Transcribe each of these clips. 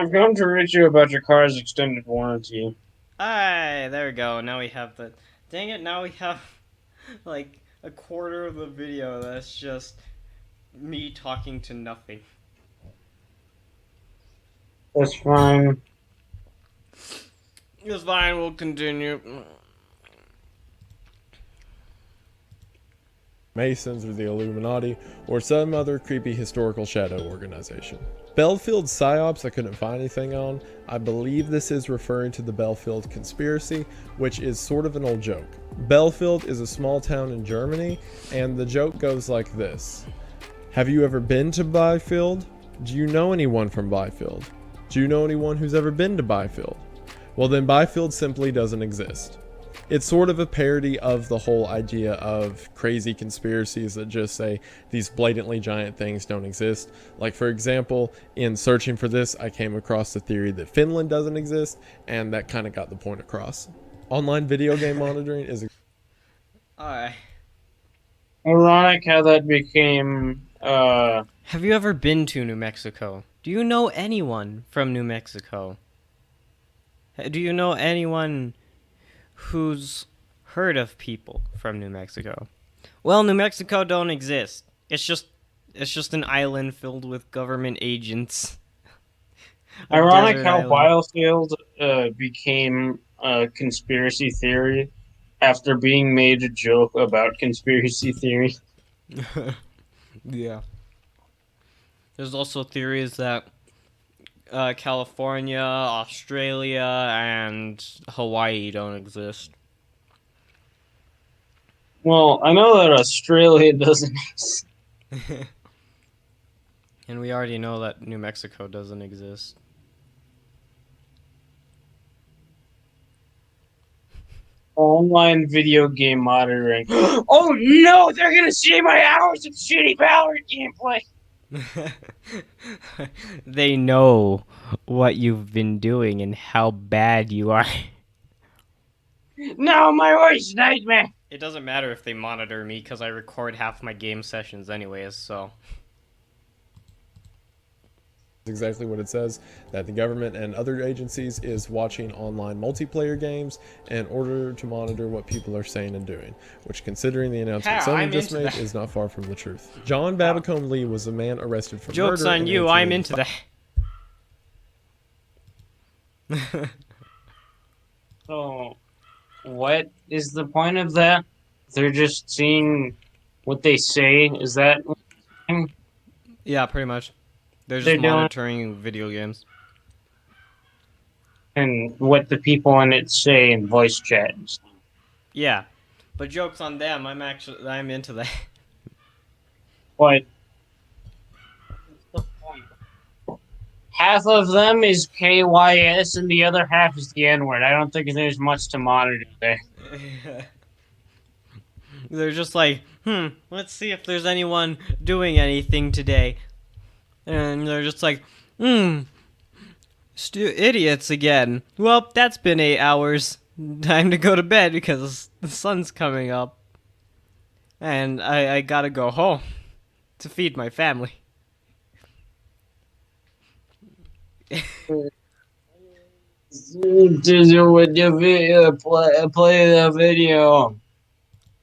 I've come to reach you about your car's extended warranty. Alright, there we go. Now we have the. Dang it, now we have like a quarter of the video that's just me talking to nothing. That's fine. It's fine, we'll continue. Masons or the Illuminati, or some other creepy historical shadow organization. Belfield psyops I couldn't find anything on. I believe this is referring to the Belfield conspiracy, which is sort of an old joke. Belfield is a small town in Germany, and the joke goes like this. Have you ever been to Byfield? Do you know anyone from Byfield? Do you know anyone who's ever been to Byfield? Well, then Byfield simply doesn't exist. It's sort of a parody of the whole idea of crazy conspiracies that just say these blatantly giant things don't exist. Like, for example, in searching for this, I came across the theory that Finland doesn't exist, and that kind of got the point across. Online video game monitoring is... Alright. Ironic how that became, Have you ever been to New Mexico? Do you know anyone from New Mexico? Do you know anyone who's heard of people from New Mexico? Well, New Mexico don't exist. It's just an island filled with government agents. A ironic desert how island. Biofield, became a conspiracy theory after being made a joke about conspiracy theory. Yeah. There's also theories that California, Australia, and Hawaii don't exist. Well, I know that Australia doesn't exist. And we already know that New Mexico doesn't exist. Online video game monitoring. Oh no, they're gonna see my hours of shitty Valorant gameplay! They know what you've been doing and how bad you are. No, my worst nightmare! It doesn't matter if they monitor me because I record half my game sessions anyways, so. exactly what it says, that the government and other agencies is watching online multiplayer games in order to monitor what people are saying and doing, which, considering the announcement Ha, Sony I'm just into made, that. is not far from the truth. John Wow. Babacone Lee was a man arrested for Joke's murder on in you, I'm into 1885. that. So, what is the point of that? They're just seeing what they say. Is that what Yeah, pretty much. They're just they're doing? monitoring video games. And what the people in it say in voice chat and stuff. Yeah. But joke's on them, I'm into that. But the point? Half of them is KYS and the other half is the N word. I don't think there's much to monitor there. They're just like, let's see if there's anyone doing anything today. And they're just like, idiots again. Well, that's been 8 hours. Time to go to bed because the sun's coming up. And I gotta go home to feed my family. To do with the video, play the video.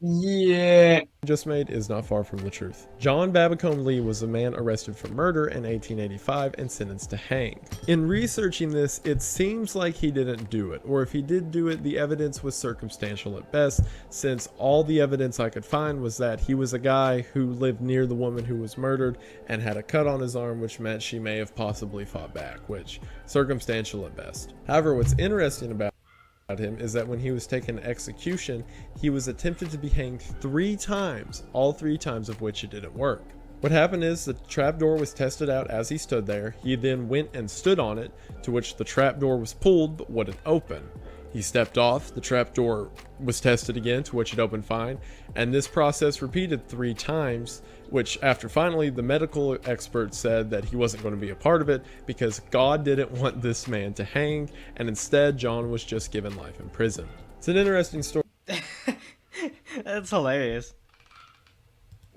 Yeah. Just made is not far from the truth. John Babacone Lee was a man arrested for murder in 1885 and sentenced to hang. In researching this, it seems like he didn't do it, or if he did do it, the evidence was circumstantial at best, since all the evidence I could find was that he was a guy who lived near the woman who was murdered and had a cut on his arm, which meant she may have possibly fought back, which circumstantial at best. However, what's interesting about him is that when he was taken to execution, he was attempted to be hanged 3 times, all 3 times of which it didn't work. What happened is the trapdoor was tested out as he stood there. He then went and stood on it, to which the trapdoor was pulled but wouldn't open. He stepped off, the trapdoor was tested again, to which it opened fine, and this process repeated 3 times, which after finally the medical expert said that he wasn't going to be a part of it because God didn't want this man to hang, and instead John was just given life in prison. It's an interesting story. That's hilarious.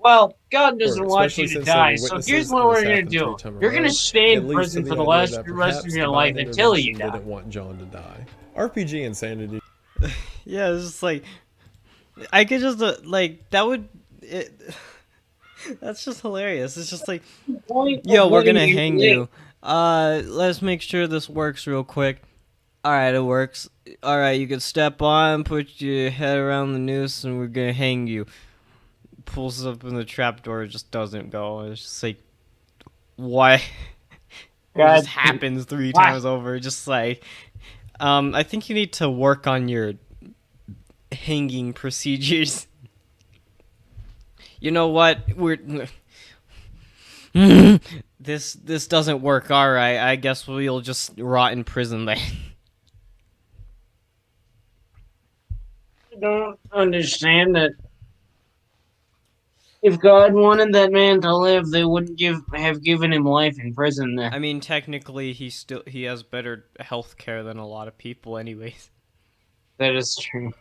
Well, God doesn't want especially you to since there die, were so here's witnesses what and this we're gonna happened do. 3 times in a You're gonna row. stay It in leads to prison the for the idea rest, that rest of perhaps your life divine until you intervention die. didn't want John to die. RPG insanity. Yeah, it's just like I could just like that would. That's just hilarious. It's just like, The point of yo, we're letting gonna you hang live. you. Let's make sure this works real quick. All right, it works. All right, you can step on, put your head around the noose, and we're gonna hang you. Pulls up in the trapdoor, it just doesn't go. It's just like, why? It just God, happens three why? times over. Just like, I think you need to work on your hanging procedures. You know what? This doesn't work. All right, I guess we'll just rot in prison then. I don't understand that. If God wanted that man to live, they wouldn't have given him life in prison. There, I mean, technically, he has better health care than a lot of people, anyways. that is true.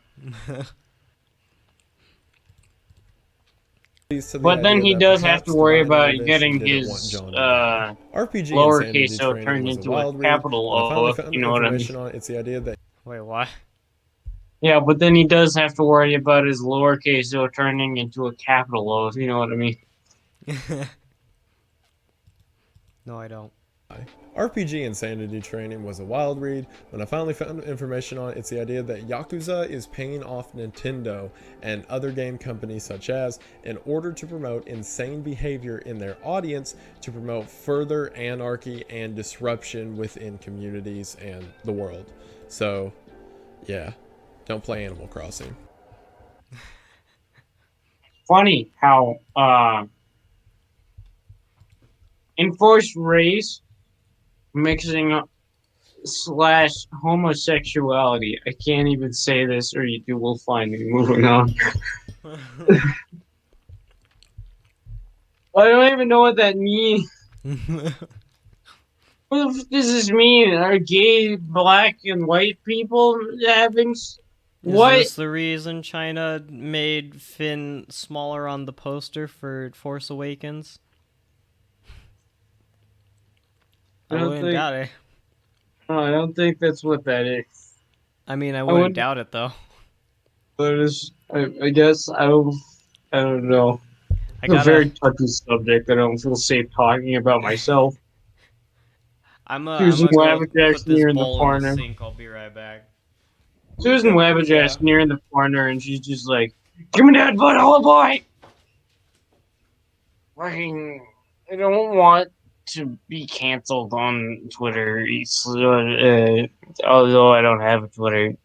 Leads to the But then idea he that does have to perhaps worry divine about intervention getting didn't want his John to die. RPG lowercase Insanity o Training turned was a into a wild read. capital When I O, finally if found you the know what I mean. information on it, it's the idea that Wait, what? Yeah, but then he does have to worry about his lowercase o turning into a capital O, if you know what I mean. No, I don't. RPG Insanity Training was a wild read. When I finally found information on it, it's the idea that Yakuza is paying off Nintendo and other game companies such as in order to promote insane behavior in their audience to promote further anarchy and disruption within communities and the world. So, yeah, don't play Animal Crossing. Funny how enforced race mixing up slash homosexuality. I can't even say this or you will find me moving on. I don't even know what that means. What does this mean? Are gay, black, and white people having Is what? this the reason China made Finn smaller on the poster for Force Awakens? I I don't wouldn't think. doubt it. I don't think that's what that is. I mean, I I wouldn't wouldn't. doubt it though. But it's, I guess I don't. I don't know. I It's a gotta. very touchy subject. I don't feel safe talking about myself. I'm Susan gonna go Wabajac's put this near in the bowl in the corner. sink. I'll be right back. Susan Yeah. Wabajac's near in the corner, and she's just like, "Give me that butthole, boy." Fucking, I don't want to be canceled on Twitter. Although I don't have a Twitter.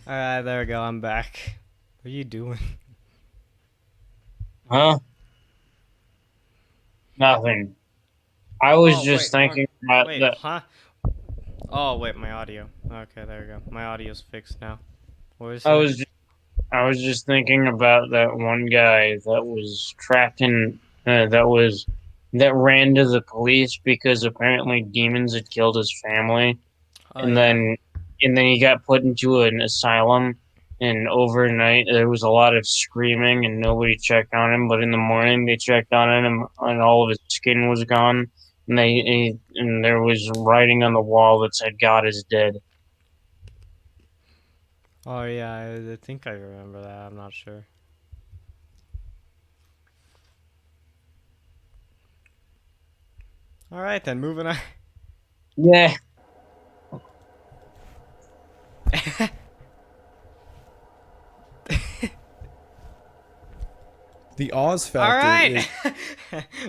All right, there we go. I'm back. What are you doing? Huh? Nothing. I was Oh just wait, thinking about wait, the. huh? Oh wait, my audio. Okay, there we go. My audio's fixed now. What was I it? was. I was just thinking about that one guy that was trapped in. That ran to the police because apparently demons had killed his family, Oh and yeah. then he got put into an asylum. And overnight there was a lot of screaming, and nobody checked on him. But in the morning they checked on him, and all of his skin was gone. And and there was writing on the wall that said, "God is dead." Oh yeah, I think I remember that. I'm not sure. All right then, moving on. Yeah. The Oz All factor right. is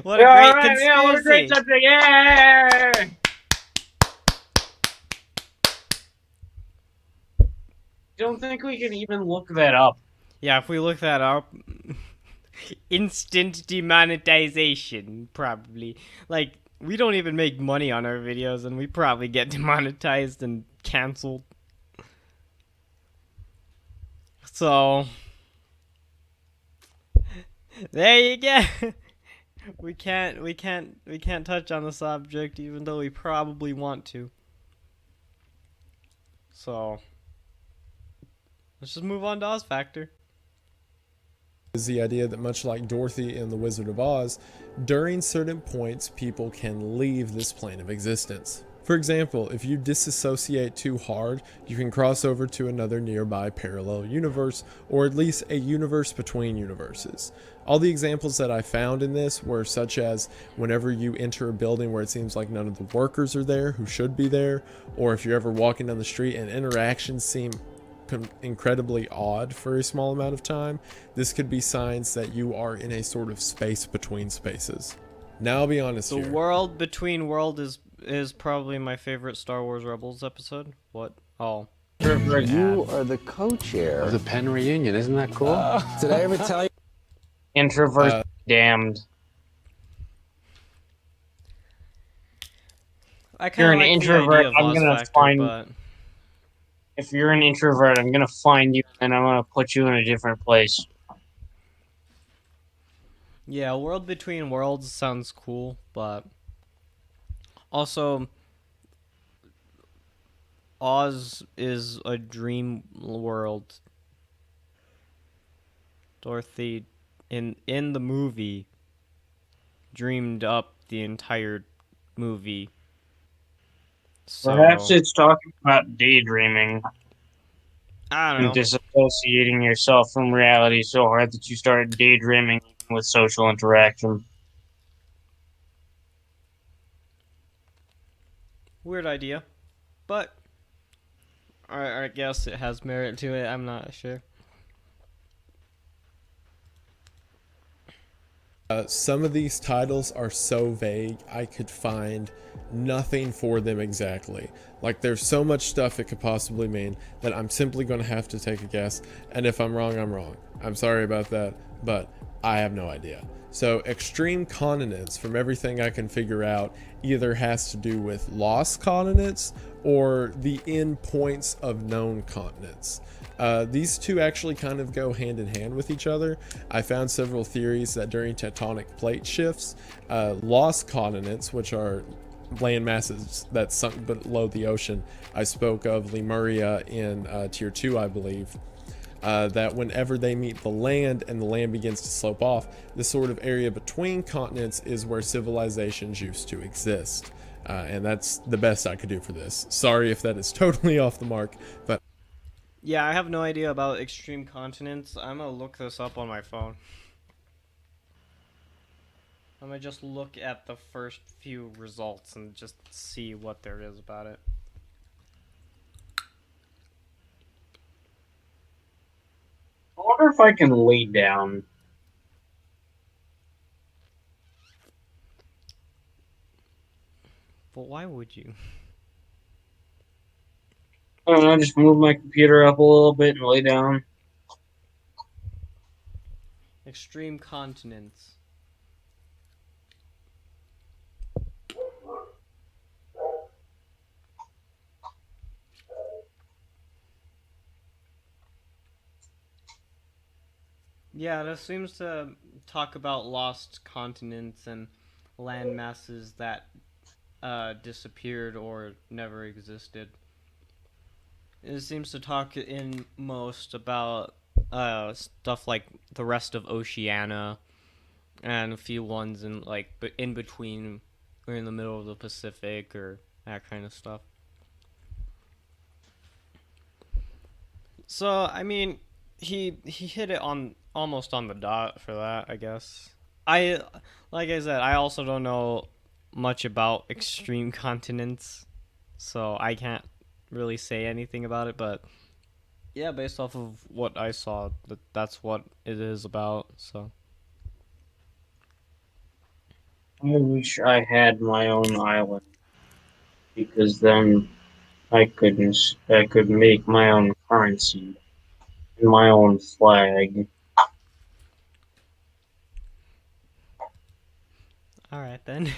What a Yeah, all great right. Yeah, what a great conspiracy. subject. Yeah. don't think we can even look that up. Yeah, if we look that up, instant demonetization, probably. Like, we don't even make money on our videos, and we probably get demonetized and canceled. So, there you go. We can't touch on the subject, even though we probably want to. So, let's just move on to Oz Factor. Is the idea that much like Dorothy in The Wizard of Oz, during certain points people can leave this plane of existence. For example, if you disassociate too hard, you can cross over to another nearby parallel universe, or at least a universe between universes. All the examples that I found in this were such as whenever you enter a building where it seems like none of the workers are there who should be there, or if you're ever walking down the street and interactions seem incredibly odd for a small amount of time, this could be signs that you are in a sort of space between spaces. Now I'll be honest The here. World Between World is probably my favorite Star Wars Rebels episode. What? Oh. You are the co-chair of the Penn reunion. Isn't that cool? Did I ever tell you? Introvert damned. I You're kind an of like the introvert, idea of I'm Oz gonna Factor, find. but If you're an introvert, I'm gonna find you and I'm gonna put you in a different place. yeah, World Between Worlds sounds cool, but also Oz is a dream world. Dorothy in the movie dreamed up the entire movie. Perhaps So it's talking about daydreaming I don't and know. disassociating yourself from reality so hard that you start daydreaming even with social interaction. Weird idea, but I guess it has merit to it. I'm not sure. Some of these titles are so vague, I could find nothing for them exactly. Like, there's so much stuff it could possibly mean that I'm simply going to have to take a guess. And if I'm wrong, I'm wrong. I'm sorry about that, but I have no idea. So, extreme continents, from everything I can figure out, either has to do with lost continents or the end points of known continents. These two actually kind of go hand in hand with each other. I found several theories that during tectonic plate shifts, lost continents, which are land masses that sunk below the ocean, I spoke of Lemuria in tier 2, I believe, that whenever they meet the land and the land begins to slope off, the sort of area between continents is where civilizations used to exist. And that's the best I could do for this. Sorry if that is totally off the mark, but Yeah, I have no idea about extreme continents. I'm gonna look this up on my phone. I'm gonna just look at the first few results and just see what there is about it. I wonder if I can lay down. But why would you? I don't know, just move my computer up a little bit and lay down. Extreme continents. Yeah, this seems to talk about lost continents and land masses that disappeared or never existed. It seems to talk in most about stuff like the rest of Oceania and a few ones in in between or in the middle of the Pacific or that kind of stuff. So I mean, he hit it on almost on the dot for that, I guess. I like I said, I also don't know much about extreme continents, so I can't really say anything about it. But yeah, based off of what I saw, that's what it is about. So I wish I had my own island because then I could make my own currency and my own flag. Alright then.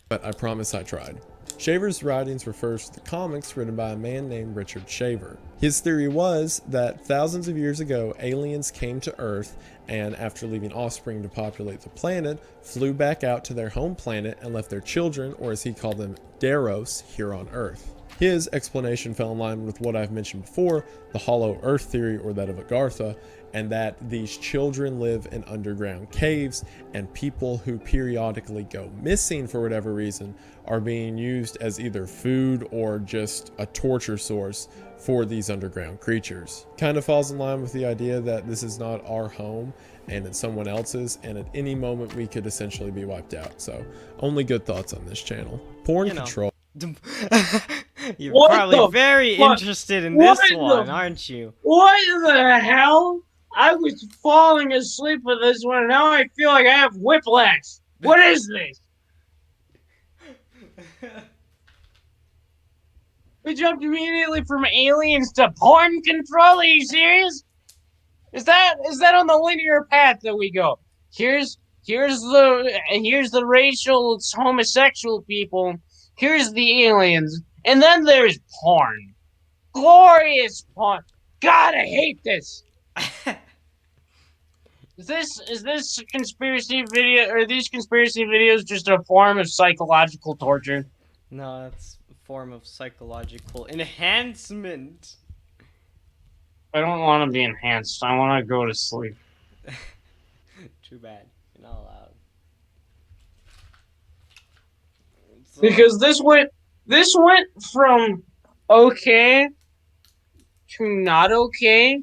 But I promise I tried. Shaver's writings refers to the comics written by a man named Richard Shaver. His theory was that thousands of years ago, aliens came to Earth and, after leaving offspring to populate the planet, flew back out to their home planet and left their children, or as he called them, Deros, here on Earth. His explanation fell in line with what I've mentioned before, the hollow earth theory, or that of Agartha, and that these children live in underground caves, and people who periodically go missing for whatever reason are being used as either food or just a torture source for these underground creatures. Kind of falls in line with the idea that this is not our home and it's someone else's, and at any moment we could essentially be wiped out. So only good thoughts on this channel. Porn You know. control. You're What probably the very fuck? interested in What this one, the aren't you? What the hell? I was falling asleep with this one, and now I feel like I have whiplash. What is this? We jumped immediately from aliens to porn control. Are you serious? Is that on the linear path that we go? Here's the racial homosexual people. Here's the aliens, and then there's porn. Glorious porn. God, I hate this. Is this conspiracy video? Are these conspiracy videos just a form of psychological torture? No, that's a form of psychological enhancement. I don't want to be enhanced. I want to go to sleep. Too bad. You're not allowed. So, Because this went from okay to not okay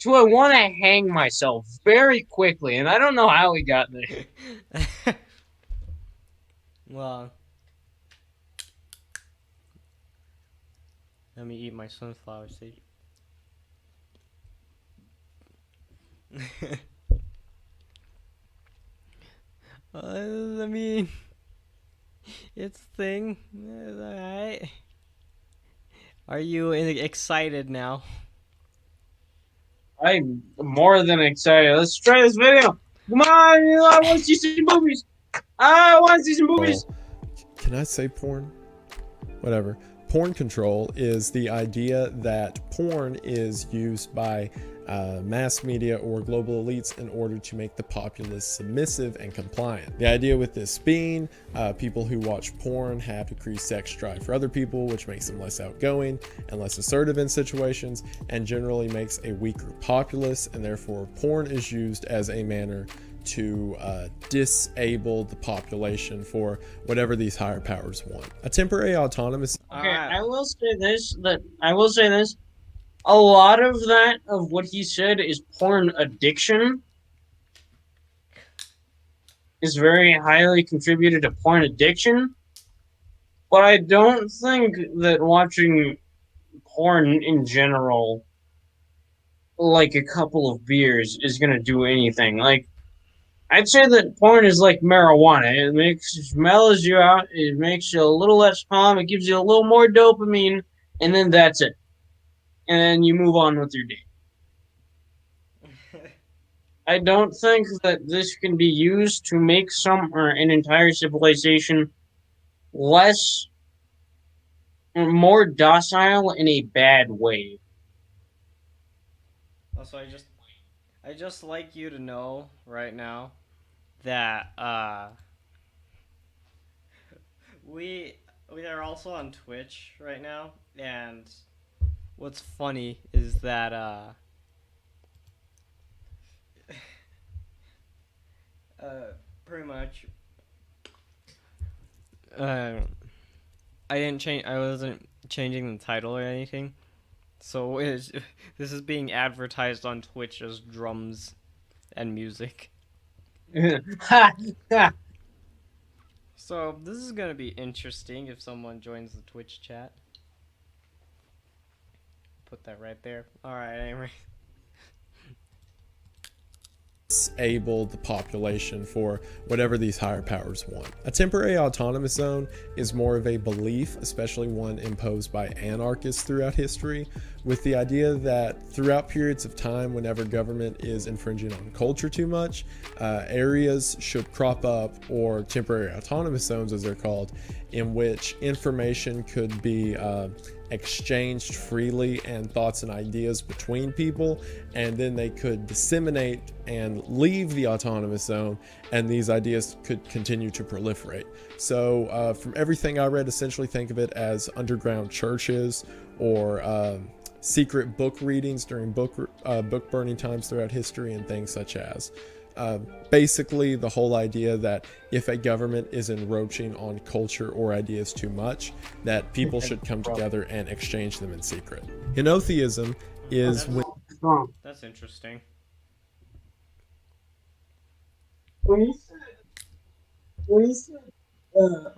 to I want to hang myself very quickly, and I don't know how we got there. well, let me eat my sunflower seed. I mean, it's a thing. It's alright. Are you excited now? I'm more than excited. Let's try this video. Come on, I want to see some movies. I want to see some movies. Can I say porn? Whatever. Porn control is the idea that porn is used by mass media or global elites in order to make the populace submissive and compliant. The idea with this being people who watch porn have decreased sex drive for other people, which makes them less outgoing and less assertive in situations, and generally makes a weaker populace, and therefore porn is used as a manner to disable the population for whatever these higher powers want. A temporary autonomous. Okay, I will say this. A lot of that of what he said is porn addiction. Is very highly contributed to porn addiction. But I don't think that watching porn in general, like a couple of beers, is gonna do anything. Like, I'd say that porn is like marijuana. It mellows you out. It makes you a little less calm. It gives you a little more dopamine, and then that's it. And then you move on with your day. I don't think that this can be used to make some or an entire civilization less or more docile in a bad way. Also, I just like you to know right now that we are also on Twitch right now, and what's funny is that pretty much I wasn't changing the title or anything. So this is being advertised on Twitch as drums and music. So this is gonna be interesting if someone joins the Twitch chat. Put that right there. Alright, anyway. disable the population for whatever these higher powers want. A temporary autonomous zone is more of a belief, especially one imposed by anarchists throughout history, with the idea that throughout periods of time, whenever government is infringing on culture too much, areas should crop up, or temporary autonomous zones as they're called, in which information could be exchanged freely and thoughts and ideas between people, and then they could disseminate and leave the autonomous zone, and these ideas could continue to proliferate. So from everything I read, essentially think of it as underground churches or secret book readings during book burning times throughout history, and things such as basically the whole idea that if a government is encroaching on culture or ideas too much, that people should come together and exchange them in secret. Henotheism is That's interesting. When you said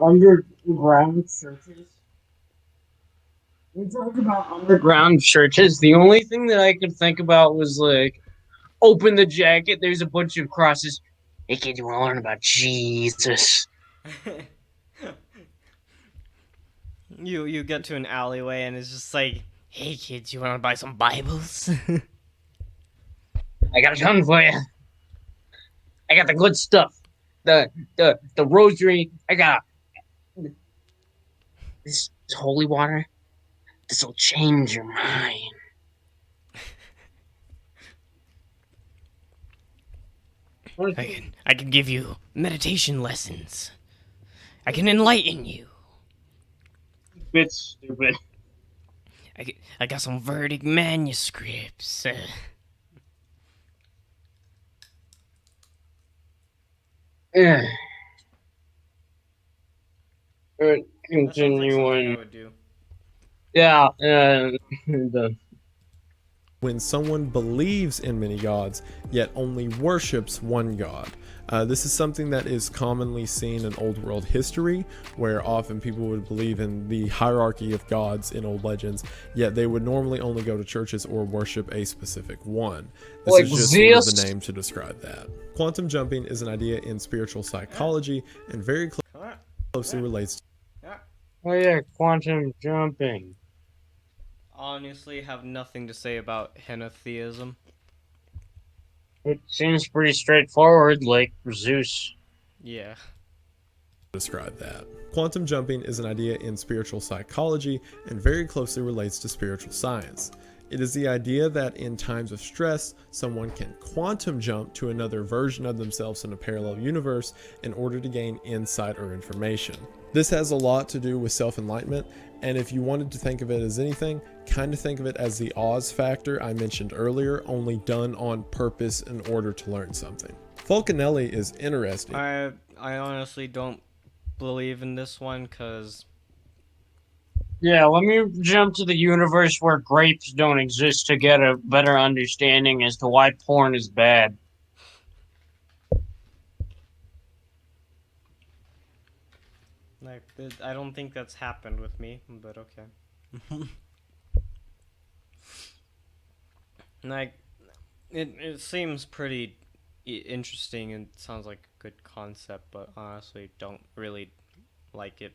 underground churches, we talked about underground churches. The only thing that I could think about was like, open the jacket. There's a bunch of crosses. Hey kid, you want to learn about Jesus? You get to an alleyway and it's just like, hey kids, you want to buy some Bibles? I got a gun for you. I got the good stuff. The rosary. I got this holy water. This will change your mind. I can give you meditation lessons. I can enlighten you. It's stupid. I got some verdict manuscripts. Yeah. That sounds like something I Continuing. would do. Yeah. when someone believes in many gods, yet only worships one god. This is something that is commonly seen in old world history, where often people would believe in the hierarchy of gods in old legends, yet they would normally only go to churches or worship a specific one. This Like is just Zeus? sort of the name to describe that. Quantum jumping is an idea in spiritual psychology and very closely relates to Oh yeah, quantum jumping. Honestly, have nothing to say about henotheism. It seems pretty straightforward, like Zeus. Yeah. describe that. Quantum jumping is an idea in spiritual psychology and very closely relates to spiritual science. It is the idea that in times of stress, someone can quantum jump to another version of themselves in a parallel universe in order to gain insight or information. This has a lot to do with self-enlightenment, and if you wanted to think of it as anything, kind of think of it as the Oz factor I mentioned earlier, only done on purpose in order to learn something. Fulcanelli is interesting. I honestly don't believe in this one because Yeah, let me jump to the universe where grapes don't exist to get a better understanding as to why porn is bad. I don't think that's happened with me, but okay. Like it seems pretty interesting and sounds like a good concept, but honestly don't really like it.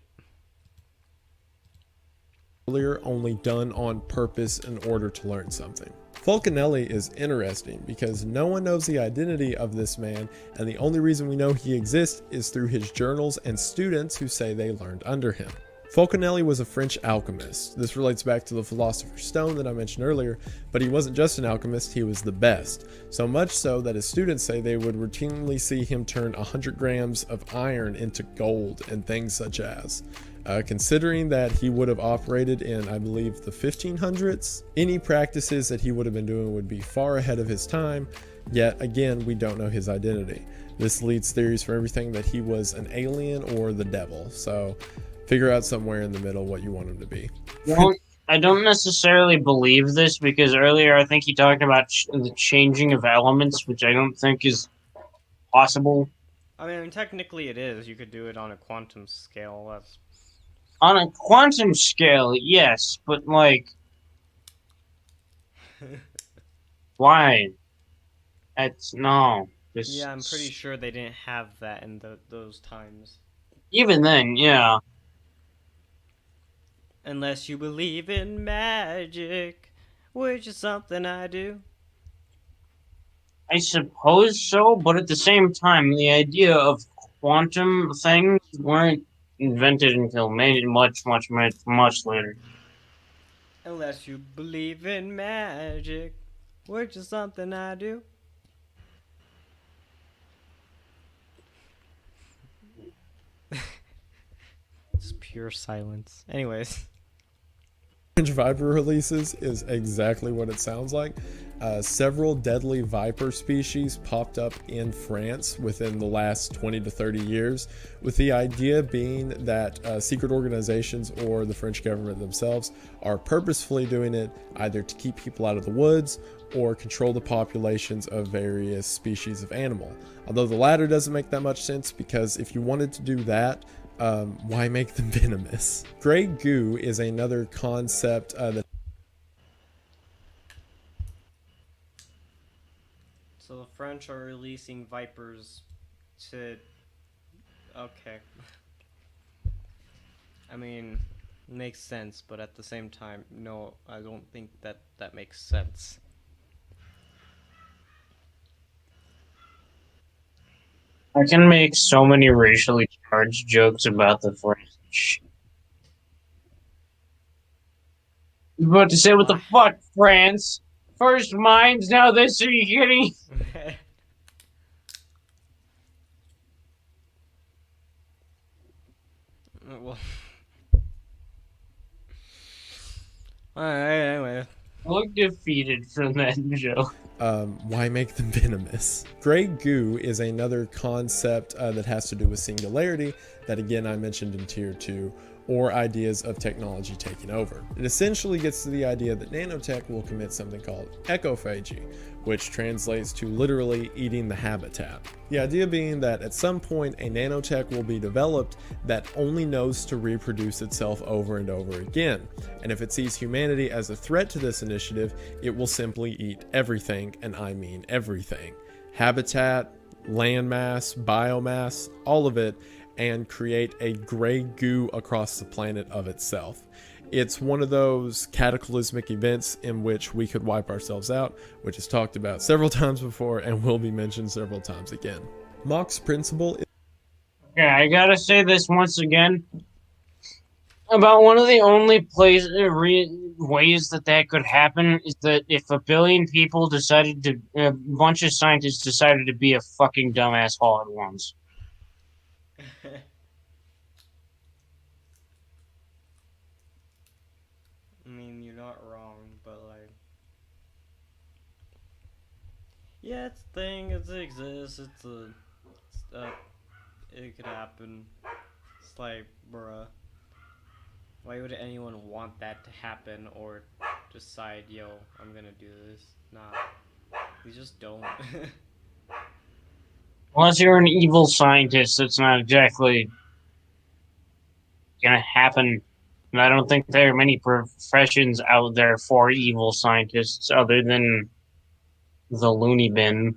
Earlier, only done on purpose in order to learn something. Fulcanelli is interesting because no one knows the identity of this man, and the only reason we know he exists is through his journals and students who say they learned under him. Fulcanelli was a French alchemist. This relates back to the Philosopher's Stone that I mentioned earlier, but he wasn't just an alchemist, he was the best. So much so that his students say they would routinely see him turn 100 grams of iron into gold and things such as. Considering that he would have operated in, I believe, the 1500s, any practices that he would have been doing would be far ahead of his time, yet again, we don't know his identity. This leads theories for everything that he was an alien or the devil, so figure out somewhere in the middle what you want him to be. Well, I don't necessarily believe this because earlier I think he talked about the changing of elements, which I don't think is possible. I mean, technically it is. You could do it on a quantum scale. That's On a quantum scale, yes, but like, why? It's no. Just Yeah, I'm pretty sure they didn't have that in those times. even then, yeah. Unless you believe in magic, which is something I do. I suppose so, but at the same time, the idea of quantum things weren't invented until maybe much later. Unless you believe in magic, which is something I do. It's pure silence. Anyways. Viper releases is exactly what it sounds like. Several deadly viper species popped up in France within the last 20 to 30 years, with the idea being that secret organizations or the French government themselves are purposefully doing it either to keep people out of the woods or control the populations of various species of animal. Although the latter doesn't make that much sense, because if you wanted to do that, why make them venomous? Gray goo is another concept that So the French are releasing vipers to. Okay. I mean, makes sense, but at the same time, no, I don't think that makes sense. I can make so many racially charged jokes about the French. About to say, what the Why? fuck, France? First mines, now this, are you kidding? Well, alright, anyway. I look defeated from that joke. why make them venomous? Gray goo is another concept that has to do with singularity that again I mentioned in tier 2, or ideas of technology taking over. It essentially gets to the idea that nanotech will commit something called ecophagy, which translates to literally eating the habitat. The idea being that at some point a nanotech will be developed that only knows to reproduce itself over and over again, and if it sees humanity as a threat to this initiative, it will simply eat everything, and I mean everything. Habitat, landmass, biomass, all of it, and create a gray goo across the planet of itself. It's one of those cataclysmic events in which we could wipe ourselves out, which is talked about several times before and will be mentioned several times again. Mach's principle is Okay, I gotta say this once again. About one of the only ways that could happen is that if a billion people decided to, a bunch of scientists decided to be a fucking dumbass all at once. I mean, you're not wrong, but like, yeah, it's a thing. It exists. It could happen. It's like, bruh, why would anyone want that to happen or decide, yo, I'm gonna do this? Nah, we just don't. Unless you're an evil scientist, it's not exactly gonna happen. And I don't think there are many professions out there for evil scientists other than the loony bin.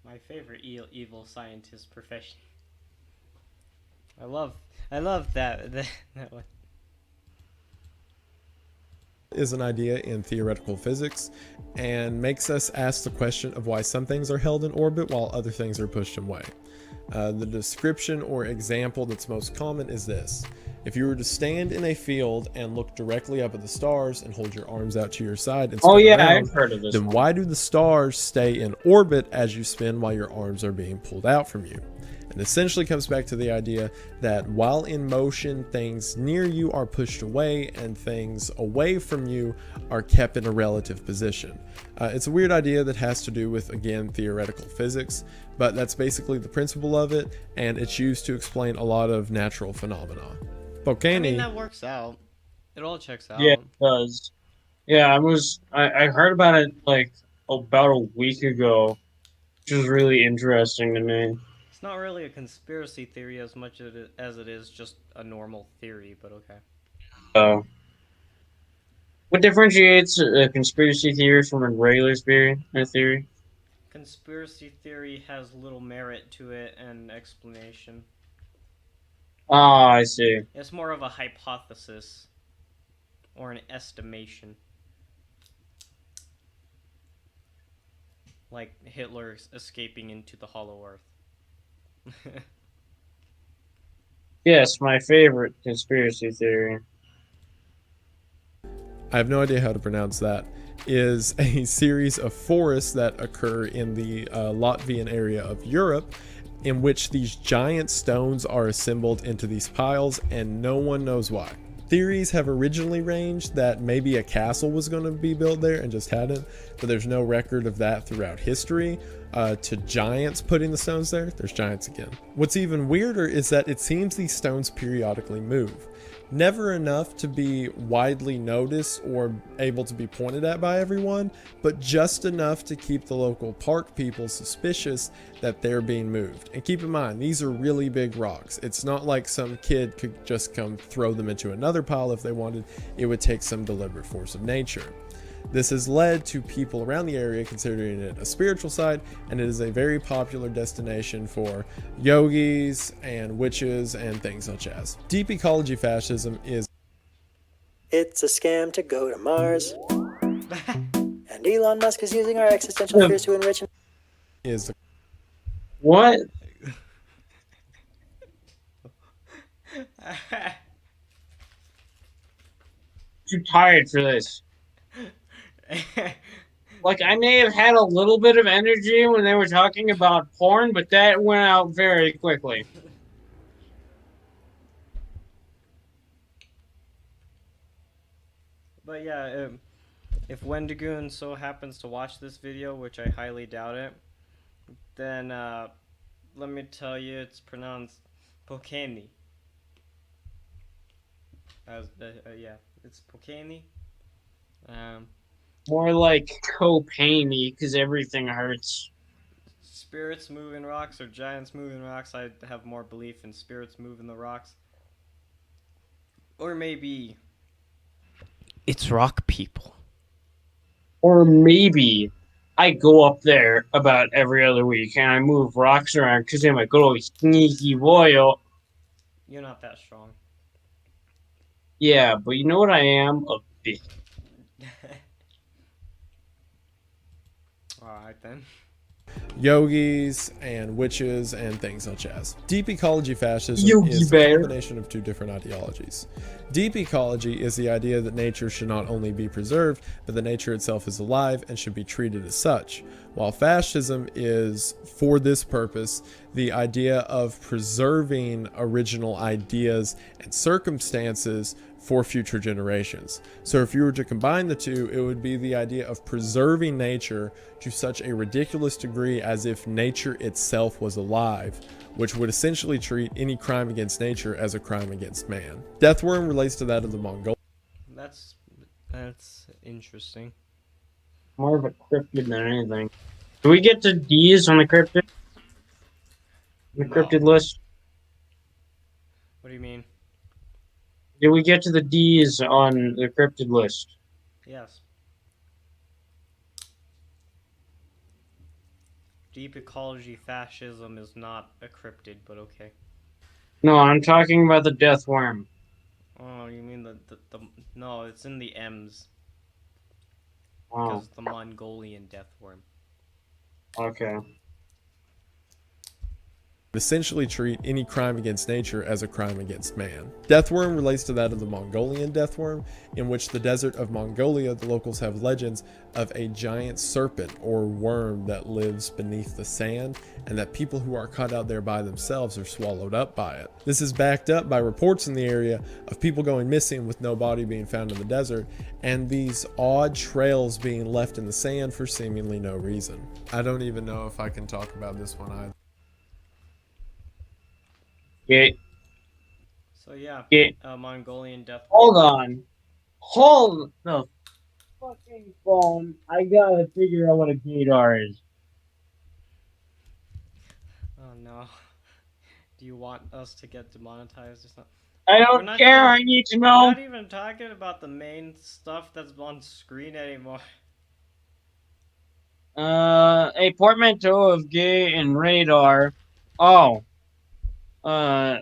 My favorite evil scientist profession. I love, I love that one. is an idea in theoretical physics and makes us ask the question of why some things are held in orbit while other things are pushed away. The description or example that's most common is this. If you were to stand in a field and look directly up at the stars and hold your arms out to your side and spin Oh yeah, around, I've heard of this then one. why do the stars stay in orbit as you spin while your arms are being pulled out from you? And essentially comes back to the idea that while in motion, things near you are pushed away and things away from you are kept in a relative position. It's a weird idea that has to do with, again, theoretical physics, but that's basically the principle of it, and it's used to explain a lot of natural phenomena. I mean, Volcani that works out. It all checks Yeah, out. it does. Yeah, I heard about it like about a week ago, which was really interesting to me. It's not really a conspiracy theory as much as it is just a normal theory, but okay. Uh, What differentiates a conspiracy theory from a regular theory? Conspiracy theory has little merit to it and explanation. Oh, I see. It's more of a hypothesis or an estimation. Like Hitler escaping into the Hollow Earth. Yes, my favorite conspiracy theory. I have no idea how to pronounce that, is a series of forests that occur in the Latvian area of Europe, in which these giant stones are assembled into these piles, and no one knows why. Theories have originally ranged that maybe a castle was going to be built there and just hadn't, but there's no record of that throughout history. To giants putting the stones there, there's giants again. What's even weirder is that it seems these stones periodically move. Never enough to be widely noticed or able to be pointed at by everyone, but just enough to keep the local park people suspicious that they're being moved. And keep in mind, these are really big rocks. It's not like some kid could just come throw them into another pile if they wanted. It would take some deliberate force of nature. This has led to people around the area considering it a spiritual site, and it is a very popular destination for yogis and witches and things such as. Deep ecology fascism is It's a scam to go to Mars. And Elon Musk is using our existential fears to enrich him. is What? Too tired for this. Like, I may have had a little bit of energy when they were talking about porn, but that went out very quickly. But yeah, if Wendigoon so happens to watch this video, which I highly doubt it, then let me tell you, it's pronounced Pokani. Yeah, it's Pokani. More like copainy, because everything hurts. Spirits moving rocks or giants moving rocks. I have more belief in spirits moving the rocks. Or maybe it's rock people. Or maybe I go up there about every other week and I move rocks around because I'm a good old sneaky boy. You're not that strong. Yeah, but you know what I am? A bitch. Alright then. yogis and witches and things such as. Deep ecology fascism Yogi is a Bear. combination of two different ideologies. Deep ecology is the idea that nature should not only be preserved, but that nature itself is alive and should be treated as such. While fascism is, for this purpose, the idea of preserving original ideas and circumstances for future generations. So if you were to combine the two, it would be the idea of preserving nature to such a ridiculous degree as if nature itself was alive, which would essentially treat any crime against nature as a crime against man. Deathworm relates to that of the Mongol. That's interesting. More of a cryptid than anything. Do we get to D's on the cryptid? The No. cryptid list? What do you mean? Did we get to the D's on the cryptid list? Yes. Deep ecology fascism is not a cryptid, but okay. No, I'm talking about the death worm. Oh, you mean the no, it's in the M's. Oh, Because it's the Mongolian death worm. okay. Essentially treat any crime against nature as a crime against man. Deathworm relates to that of the Mongolian deathworm, in which the desert of Mongolia, the locals have legends of a giant serpent or worm that lives beneath the sand, and that people who are caught out there by themselves are swallowed up by it. This is backed up by reports in the area of people going missing with no body being found in the desert, and these odd trails being left in the sand for seemingly no reason. I don't even know if I can talk about this one either. Okay. So yeah, Okay. Mongolian death Hold on. Hold the fucking phone. I gotta figure out what a gaydar is. Oh no. Do you want us to get demonetized or something? I We're don't not care. even, I need to we're know. not even talking about the main stuff that's on screen anymore. A portmanteau of gay and radar. Oh. Uh.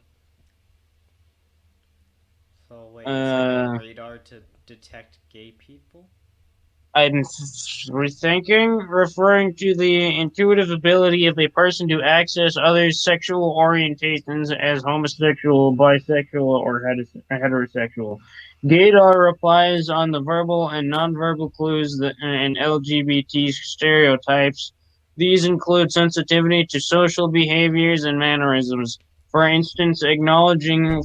So wait, it's like a Uh. radar to detect gay people? I'm rethinking, referring to the intuitive ability of a person to access others' sexual orientations as homosexual, bisexual, or heterosexual. Gaydar relies on the verbal and nonverbal clues and LGBT stereotypes. These include sensitivity to social behaviors and mannerisms. For instance, acknowledging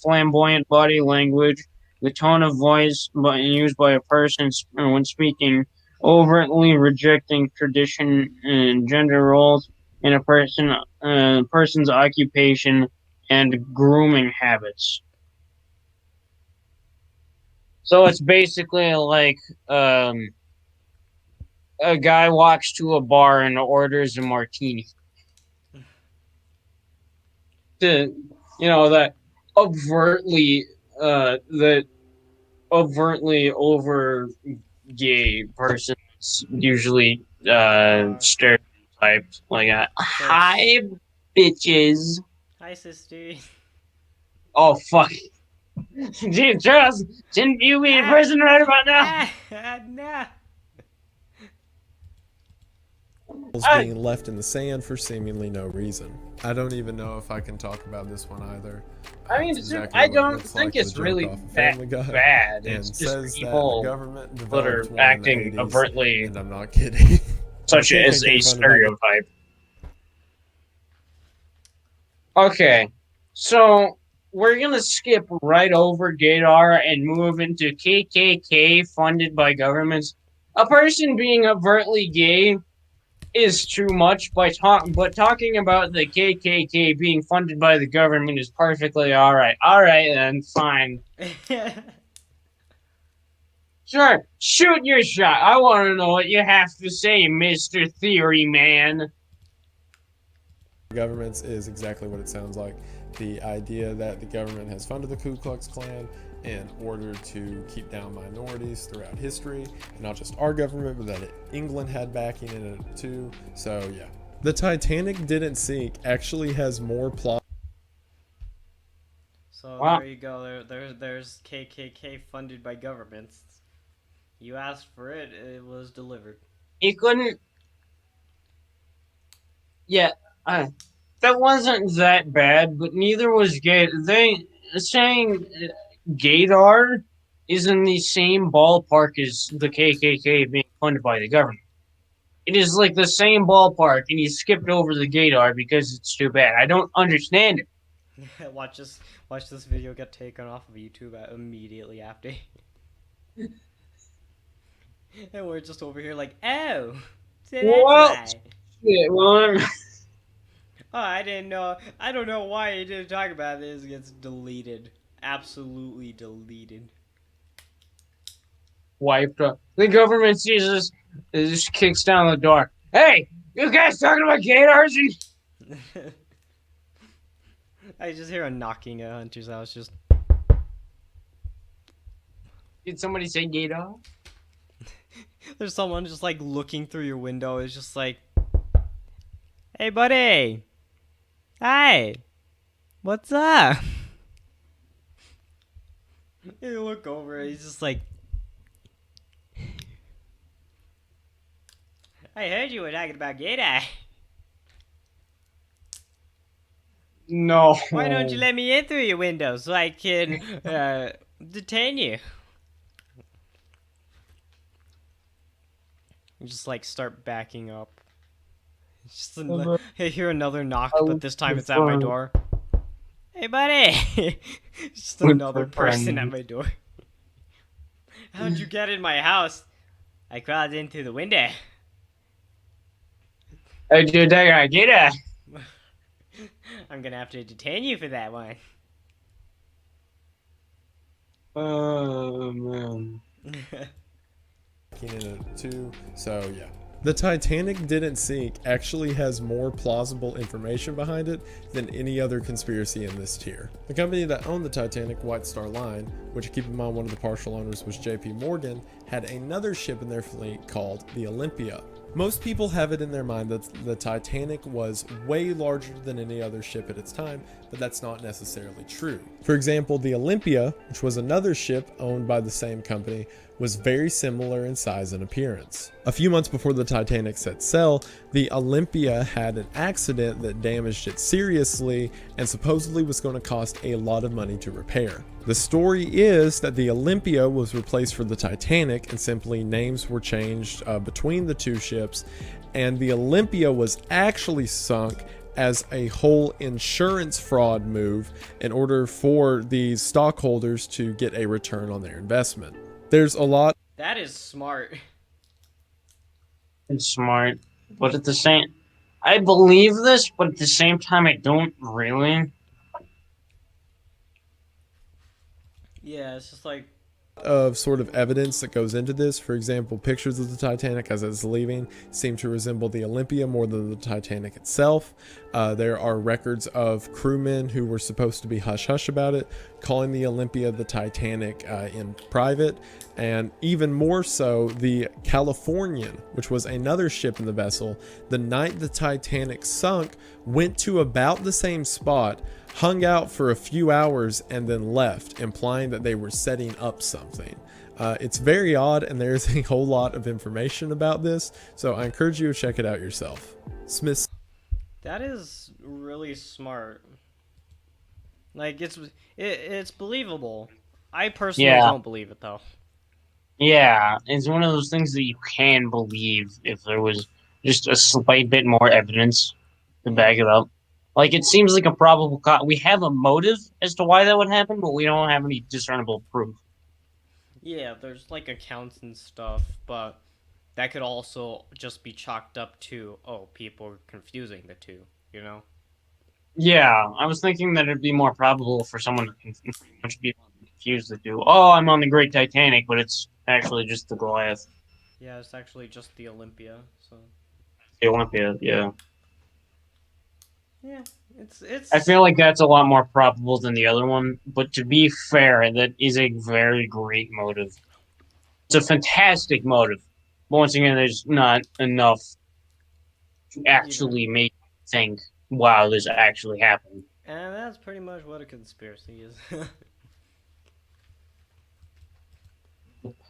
flamboyant body language, the tone of voice used by a person when speaking, overtly rejecting tradition and gender roles in a person's occupation and grooming habits. So it's basically like um, a guy walks to a bar and orders a martini. To that overtly that overtly over gay person is usually So, stereotyped like so it's hi bitches. hi, sister. Oh fuck. Dude, Charles, shouldn't you be in Ah, prison right about now? nah. I, being left in the sand for seemingly no reason. I don't even know if I can talk about this one either. I mean, It's exactly I what it don't looks think like, the it's joke really off of that Family Guy, bad. It's and just says that the people government that are developed one in the acting 80s, overtly and I'm not kidding. such as a KKK funded by stereotype. Okay, so we're gonna skip right over Gaydar and move into KKK funded by governments. A person being overtly gay is too much, but talking about the KKK being funded by the government is perfectly all right. All right, then, fine. Sure, shoot your shot. I want to know what you have to say, Mister Theory Man. governments is exactly what it sounds like. The idea that the government has funded the Ku Klux Klan in order to keep down minorities throughout history, and not just our government, but that England had backing in it too. So yeah, the Titanic didn't sink actually has more plot. So Wow, there you go. There's KKK funded by governments. You asked for it, it was delivered. he couldn't. Yeah, uh, that wasn't that bad, but neither was gay. They saying Gaydar is in the same ballpark as the KKK being funded by the government. It is like the same ballpark, and he skipped over the Gaydar because it's too bad. I don't understand it. watch this. Watch this video get taken off of YouTube immediately after. And we're just over here like, oh, so that's Well, why. shit, well, Oh, I didn't know. I don't know why you didn't talk about this. It gets deleted. Absolutely deleted. wiped up. The government sees us, it just kicks down the door. Hey, you guys talking about Gaydars? I just hear a knocking at Hunter's house. Just Did somebody say Gaydar? there's someone just like looking through your window. It's just like, hey, buddy. Hi. What's up? You look over. He's just like, I heard you were talking about Gator. No. Why don't you let me in through your window so I can detain you? You just like start backing up. Just I hear another knock, but this time it's at my door. Hey, buddy! Just another person at my door. How'd you get in my house? I crawled in through the window. Hey, dude, I get it. I'm gonna have to detain you for that one. Oh, man. In it too. So yeah, The Titanic didn't sink actually has more plausible information behind it than any other conspiracy in this tier. The company that owned the Titanic, White Star Line, which keep in mind one of the partial owners was JP Morgan, had another ship in their fleet called the Olympia. Most people have it in their mind that the Titanic was way larger than any other ship at its time, but that's not necessarily true. For example, the Olympia, which was another ship owned by the same company, was very similar in size and appearance. A few months before the Titanic set sail, the Olympia had an accident that damaged it seriously and supposedly was going to cost a lot of money to repair. The story is that the Olympia was replaced for the Titanic and simply names were changed between the two ships, and the Olympia was actually sunk as a whole insurance fraud move in order for these stockholders to get a return on their investment. There's a lot. That is smart. It's smart, but at the same, I believe this, but at the same time, I don't really. Yeah, it's just like, Of sort of evidence that goes into this. For example, pictures of the Titanic as it's leaving seem to resemble the Olympia more than the Titanic itself. There are records of crewmen who were supposed to be hush-hush about it, calling the Olympia the Titanic in private, and even more so, the Californian, which was another ship in the vessel, the night the Titanic sunk, went to about the same spot, hung out for a few hours, and then left, implying that they were setting up something. It's very odd, and there's a whole lot of information about this, so I encourage you to check it out yourself. Smith. that is really smart. Like, it's believable. I personally Yeah. don't believe it, though. Yeah, it's one of those things that you can believe if there was just a slight bit more evidence to back it up. Like, it seems like a probable we have a motive as to why that would happen, but we don't have any discernible proof. Yeah, there's like accounts and stuff, but that could also just be chalked up to, oh, people are confusing the two, you know? Yeah, I was thinking that it'd be more probable for someone to confuse the two. Oh, I'm on the Great Titanic, but it's actually just the Goliath. Yeah, it's actually just the Olympia, so The Olympia, yeah. yeah, it's I feel like that's a lot more probable than the other one, but to be fair, that is a very great motive. It's a fantastic motive. But once again, there's not enough to actually make you think, wow, this actually happened. and that's pretty much what a conspiracy is.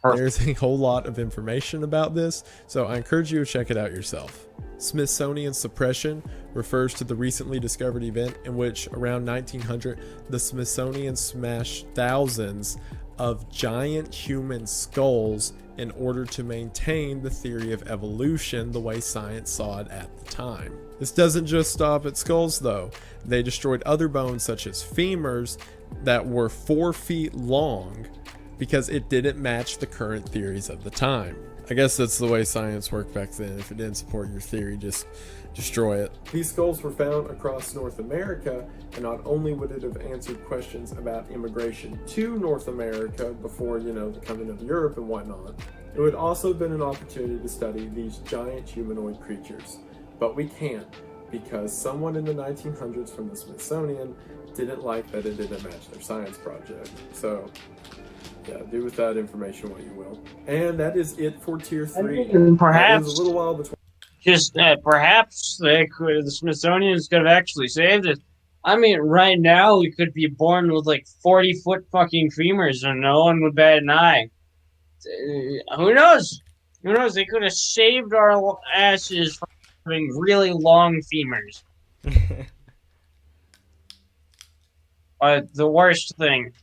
There's a whole lot of information about this, so I encourage you to check it out yourself. Smithsonian suppression refers to the recently discovered event in which, around 1900, the Smithsonian smashed thousands of giant human skulls in order to maintain the theory of evolution the way science saw it at the time. This doesn't just stop at skulls, though. They destroyed other bones, such as femurs, that were 4 feet long, because it didn't match the current theories of the time. I guess that's the way science worked back then. If it didn't support your theory, just destroy it. These skulls were found across North America, and not only would it have answered questions about immigration to North America before, the coming of Europe and whatnot, it would also have been an opportunity to study these giant humanoid creatures. But we can't, because someone in the 1900s from the Smithsonian didn't like that it didn't match their science project. So, yeah, do with that information what you will. And that is it for Tier 3. Perhaps It was a little while between. perhaps the Smithsonian's could have actually saved it. I mean, right now we could be born with like 40-foot fucking femurs, and no one would bat an eye. Who knows? Who knows? They could have saved our asses from having really long femurs. But the worst thing,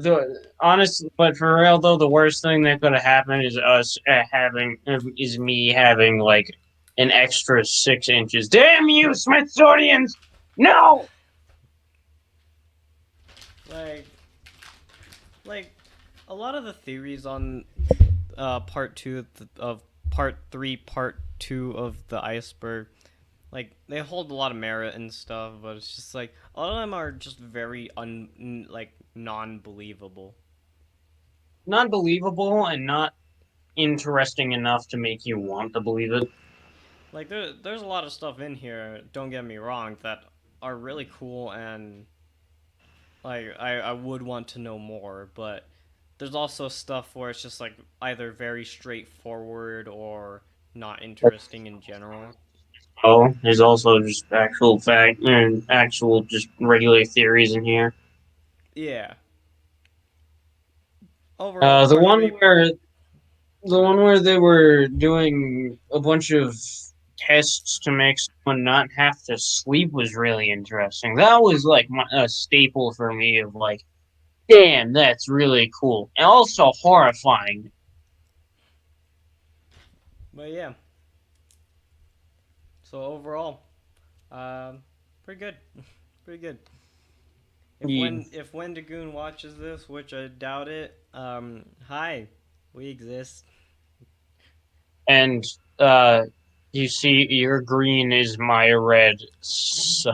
but for real though, the worst thing that could have happened is me having like an extra 6 inches. Damn you, Smithsonians! No. like a lot of the theories on part 2 of part 3 part 2 of the Iceberg, like, they hold a lot of merit and stuff, but it's just like a lot of them are just very non-believable. Non-believable and not interesting enough to make you want to believe it. Like there's a lot of stuff in here. Don't get me wrong, that are really cool, and like I would want to know more. But there's also stuff where it's just like either very straightforward or not interesting in general. Oh, there's also just actual fact and actual just regular theories in here. Yeah. Overall, The part one three. where Sorry. they were doing a bunch of tests to make someone not have to sleep was really interesting. That was like a staple for me of like, damn, that's really cool and also horrifying. But yeah. So overall, pretty good. Pretty good. Yeah. If Wendigoon watches this, which I doubt it, hi, we exist. And uh, you see, your green is my red. So,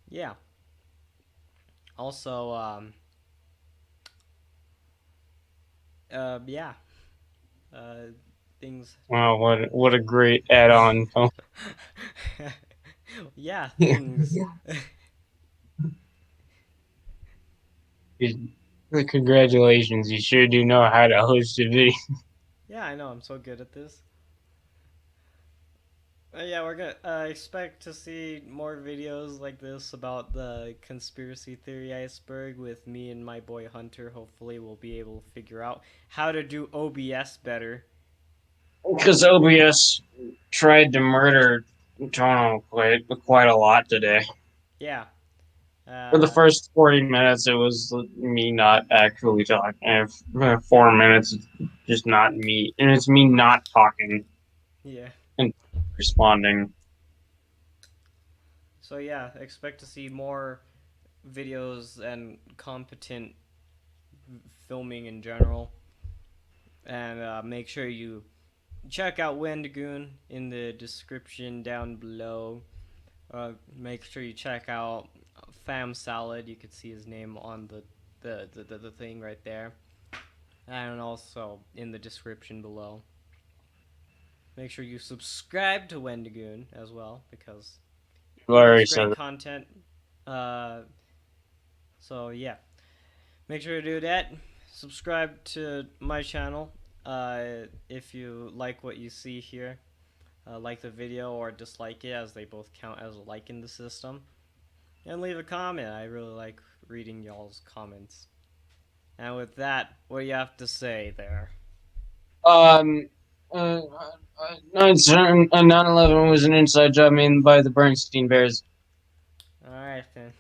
Yeah. Also, yeah. Uh, things. wow, what a great add-on. Yeah, things. Congratulations, you sure do know how to host a video. Yeah, I know. I'm so good at this. Yeah, we're gonna expect to see more videos like this about the conspiracy theory iceberg with me and my boy Hunter. Hopefully, we'll be able to figure out how to do OBS better. Because OBS tried to murder Tono quite a lot today. Yeah. For the Uh, first 40 minutes, it was me not actually talking. And for 4 minutes, it's just not me. And it's me not talking yeah. and responding. So yeah, expect to see more videos and competent filming in general. And make sure you check out Wendigoon in the description down below. Make sure you check out Fam Salad. You can see his name on the thing right there. And also in the description below. Make sure you subscribe to Wendigoon as well because he makes Larry great said, content. Uh, so yeah, make sure to do that. Subscribe to my channel if you like what you see here. Like the video or dislike it, as they both count as a like in the system. And leave a comment. I really like reading y'all's comments. And with that, what do you have to say there? um, uh, 9/11 was an inside job made by the Bernstein Bears. Alright then.